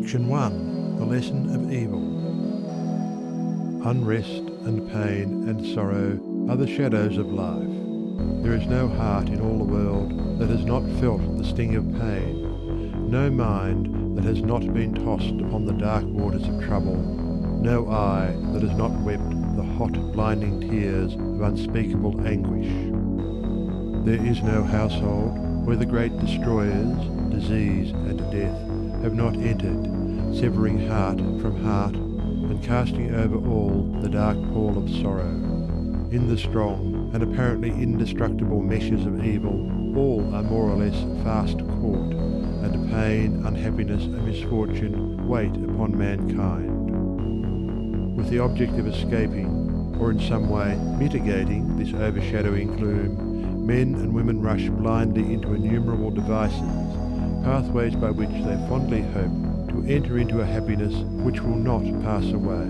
Section 1. The Lesson of Evil. Unrest and pain and sorrow are the shadows of life. There is no heart in all the world that has not felt the sting of pain, no mind that has not been tossed upon the dark waters of trouble, no eye that has not wept the hot blinding tears of unspeakable anguish. There is no household where the great destroyers, disease and death, have not entered, severing heart from heart and casting over all the dark pall of sorrow. In the strong and apparently indestructible meshes of evil, all are more or less fast caught, and pain, unhappiness and misfortune wait upon mankind. With the object of escaping, or in some way mitigating this overshadowing gloom, men and women rush blindly into innumerable devices, pathways by which they fondly hope to enter into a happiness which will not pass away.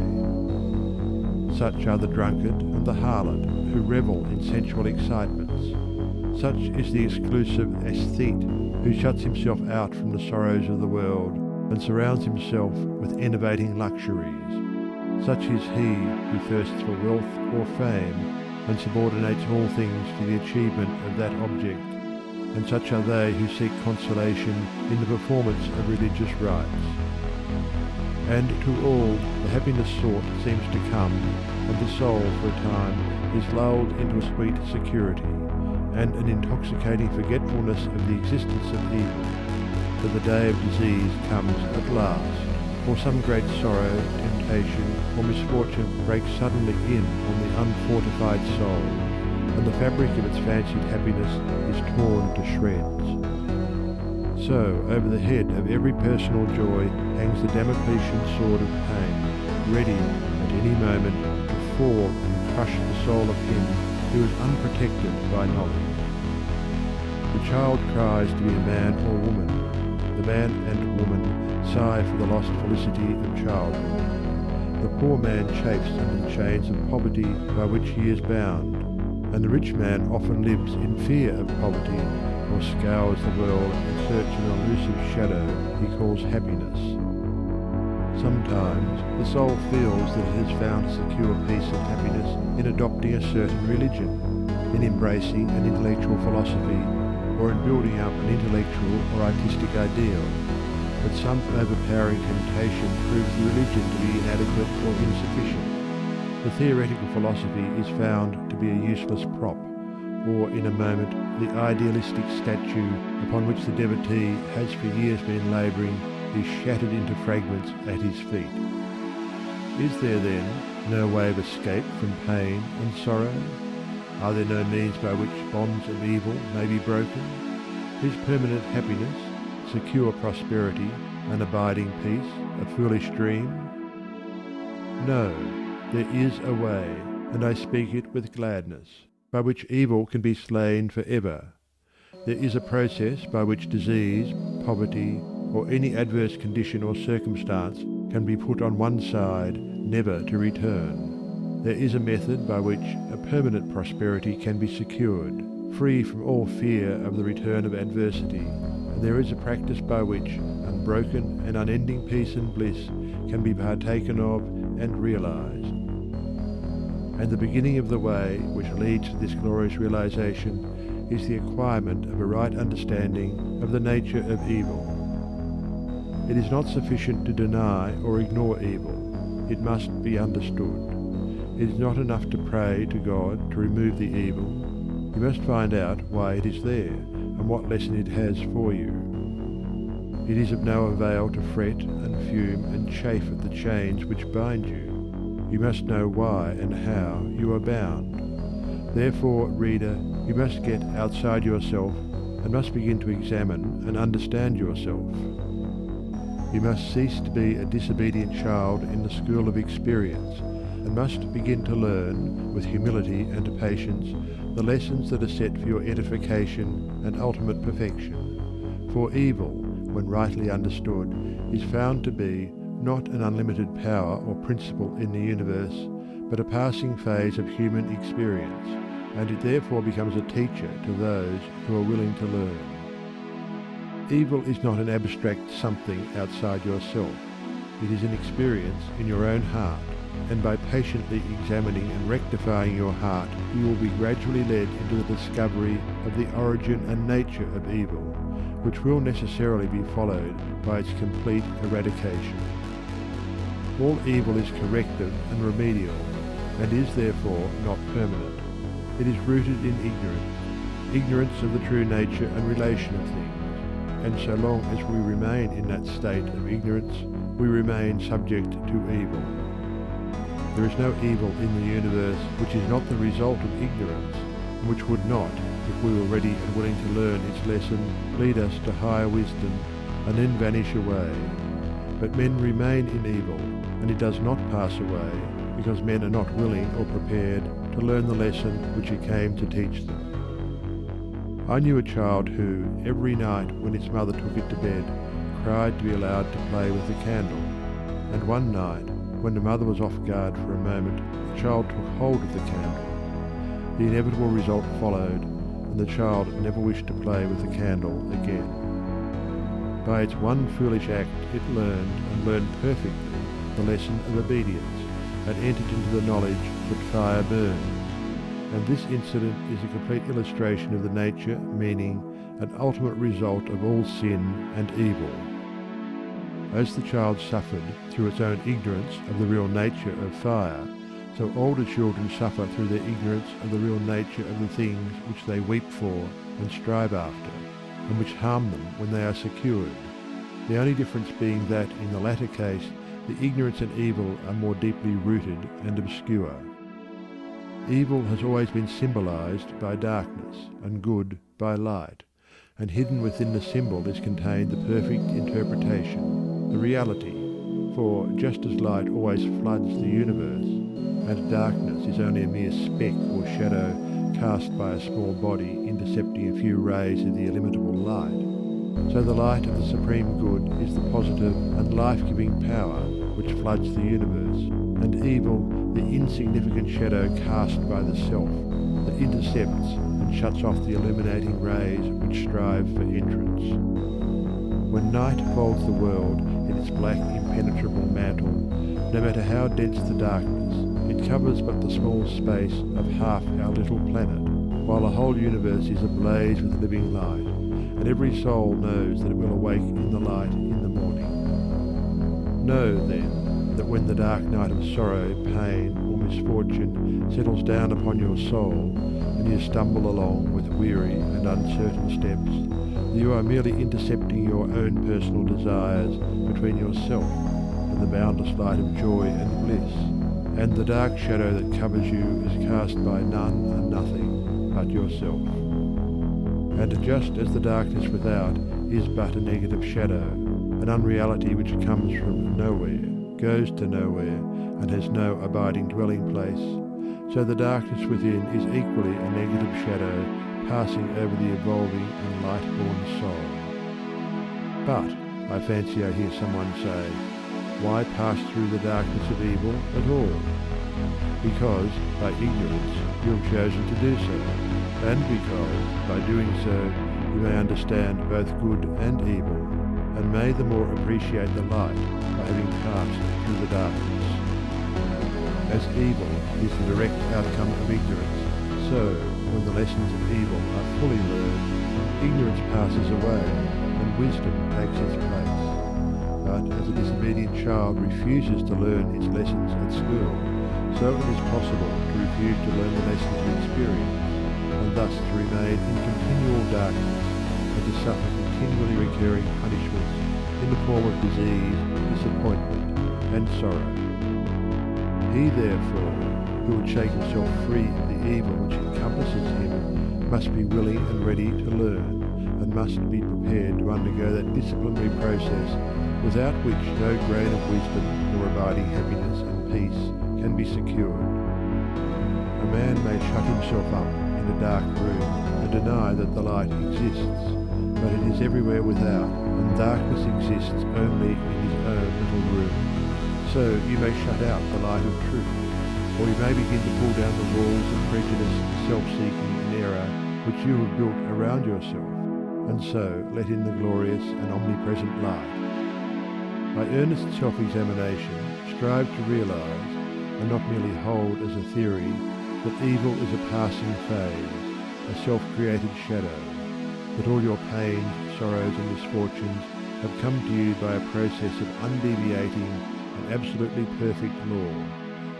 Such are the drunkard and the harlot who revel in sensual excitements. Such is the exclusive aesthete who shuts himself out from the sorrows of the world and surrounds himself with enervating luxuries. Such is he who thirsts for wealth or fame and subordinates all things to the achievement of that object, and such are they who seek consolation in the performance of religious rites. And to all the happiness sought seems to come, and the soul for a time is lulled into a sweet security, and an intoxicating forgetfulness of the existence of evil, for the day of disease comes at last, or some great sorrow, temptation, or misfortune breaks suddenly in on the unfortified soul, and the fabric of its fancied happiness is torn to shreds. So, over the head of every personal joy hangs the Damocletian sword of pain, ready at any moment to fall and crush the soul of him who is unprotected by knowledge. The child cries to be a man or woman. The man and woman sigh for the lost felicity of childhood. The poor man chafes under the chains of poverty by which he is bound, and the rich man often lives in fear of poverty, or scours the world in search of an elusive shadow he calls happiness. Sometimes the soul feels that it has found a secure piece of happiness in adopting a certain religion, in embracing an intellectual philosophy, or in building up an intellectual or artistic ideal. But some overpowering temptation proves the religion to be inadequate or insufficient. The theoretical philosophy is found to be a useless prop, or in a moment the idealistic statue upon which the devotee has for years been labouring is shattered into fragments at his feet. Is there then no way of escape from pain and sorrow? Are there no means by which bonds of evil may be broken? Is permanent happiness, secure prosperity, and abiding peace a foolish dream? No, there is a way, and I speak it with gladness, by which evil can be slain for ever. There is a process by which disease, poverty, or any adverse condition or circumstance can be put on one side, never to return. There is a method by which a permanent prosperity can be secured, free from all fear of the return of adversity, and there is a practice by which unbroken and unending peace and bliss can be partaken of and realized. And the beginning of the way which leads to this glorious realization is the acquirement of a right understanding of the nature of evil. It is not sufficient to deny or ignore evil, it must be understood. It is not enough to pray to God to remove the evil. You must find out why it is there and what lesson it has for you. It is of no avail to fret and fume and chafe at the chains which bind you. You must know why and how you are bound. Therefore, reader, you must get outside yourself and must begin to examine and understand yourself. You must cease to be a disobedient child in the school of experience and must begin to learn, with humility and patience, the lessons that are set for your edification and ultimate perfection. For evil, when rightly understood, is found to be not an unlimited power or principle in the universe, but a passing phase of human experience, and it therefore becomes a teacher to those who are willing to learn. Evil is not an abstract something outside yourself. It is an experience in your own heart, and by patiently examining and rectifying your heart, you will be gradually led into the discovery of the origin and nature of evil, which will necessarily be followed by its complete eradication. All evil is corrective and remedial, and is therefore not permanent. It is rooted in ignorance of the true nature and relation of things, and so long as we remain in that state of ignorance, we remain subject to evil. There is no evil in the universe which is not the result of ignorance, and which would not, if we were ready and willing to learn its lesson, lead us to higher wisdom, and then vanish away. But men remain in evil, and it does not pass away, because men are not willing or prepared to learn the lesson which it came to teach them. I knew a child who, every night when its mother took it to bed, cried to be allowed to play with the candle, and one night, when the mother was off guard for a moment, the child took hold of the candle. The inevitable result followed, and the child never wished to play with the candle again. By its one foolish act it learned perfectly the lesson of obedience, and entered into the knowledge that fire burns. And this incident is a complete illustration of the nature, meaning, and ultimate result of all sin and evil. As the child suffered through its own ignorance of the real nature of fire, so older children suffer through their ignorance of the real nature of the things which they weep for and strive after, and which harm them when they are secured. The only difference being that, in the latter case, the ignorance and evil are more deeply rooted and obscure. Evil has always been symbolized by darkness, and good by light, and hidden within the symbol is contained the perfect interpretation, the reality, for just as light always floods the universe, and darkness is only a mere speck or shadow cast by a small body intercepting a few rays of the illimitable light, so the light of the supreme good is the positive and life-giving power which floods the universe, and evil the insignificant shadow cast by the self that intercepts and shuts off the illuminating rays which strive for entrance. When night folds the world in its black impenetrable mantle, no matter how dense the darkness, it covers but the small space of half our little planet, while the whole universe is ablaze with living light, and every soul knows that it will awake in the light in the morning. Know, then, that when the dark night of sorrow, pain, or misfortune settles down upon your soul, and you stumble along with weary and uncertain steps, you are merely intercepting your own personal desires between yourself and the boundless light of joy and bliss, and the dark shadow that covers you is cast by none and nothing but yourself. And just as the darkness without is but a negative shadow, an unreality which comes from nowhere, goes to nowhere, and has no abiding dwelling place, so the darkness within is equally a negative shadow passing over the evolving and light-born soul. But, I fancy I hear someone say, why pass through the darkness of evil at all? Because, by ignorance, you have chosen to do so, and because, by doing so, you may understand both good and evil, and may the more appreciate the light by having passed through the darkness. As evil is the direct outcome of ignorance, so, when the lessons of evil are fully learned, ignorance passes away, and wisdom takes its place. But as a disobedient child refuses to learn its lessons at school, so it is possible to refuse to learn the lessons of experience, and thus to remain in continual darkness, and to suffer continually recurring punishments in the form of disease, disappointment, and sorrow. He, therefore, who would shake himself free of the evil which encompasses him, must be willing and ready to learn, and must be prepared to undergo that disciplinary process without which no grain of wisdom or abiding happiness and peace can be secured. A man may shut himself up in a dark room and deny that the light exists, but it is everywhere without, and darkness exists only in his own little room. So you may shut out the light of truth, or you may begin to pull down the walls of prejudice, self-seeking and error which you have built around yourself, and so let in the glorious and omnipresent light. By earnest self-examination, strive to realize, and not merely hold as a theory, that evil is a passing phase, a self-created shadow, that all your pains, sorrows and misfortunes have come to you by a process of undeviating and absolutely perfect law,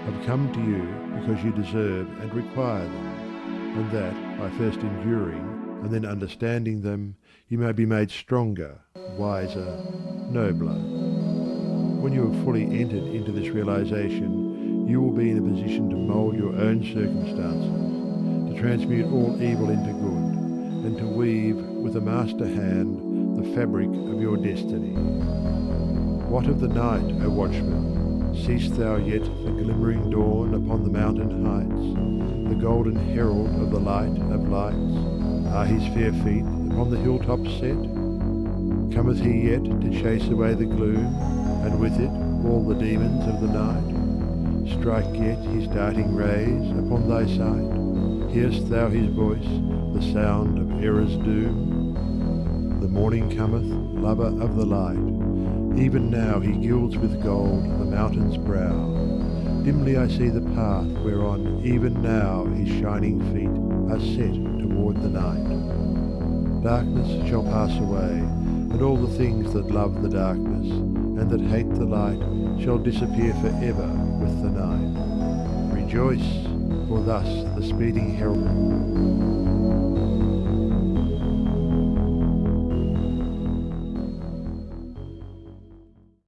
have come to you because you deserve and require them, and that by first enduring and then understanding them, you may be made stronger, wiser, nobler. When you have fully entered into this realization, you will be in a position to mold your own circumstances, to transmute all evil into good, and to weave with a master hand the fabric of your destiny. What of the night, O watchman? Seest thou yet the glimmering dawn upon the mountain heights, the golden herald of the light of lights? Are his fair feet upon the hilltops set? Cometh he yet to chase away the gloom, and with it all the demons of the night? Strike yet his darting rays upon thy sight? Hear'st thou his voice, the sound of error's doom? The morning cometh, lover of the light. Even now he gilds with gold the mountain's brow. Dimly I see the path whereon even now his shining feet are set toward the night. Darkness shall pass away, and all the things that love the darkness and that hate the light shall disappear forever with the night. Rejoice, for thus the speeding herald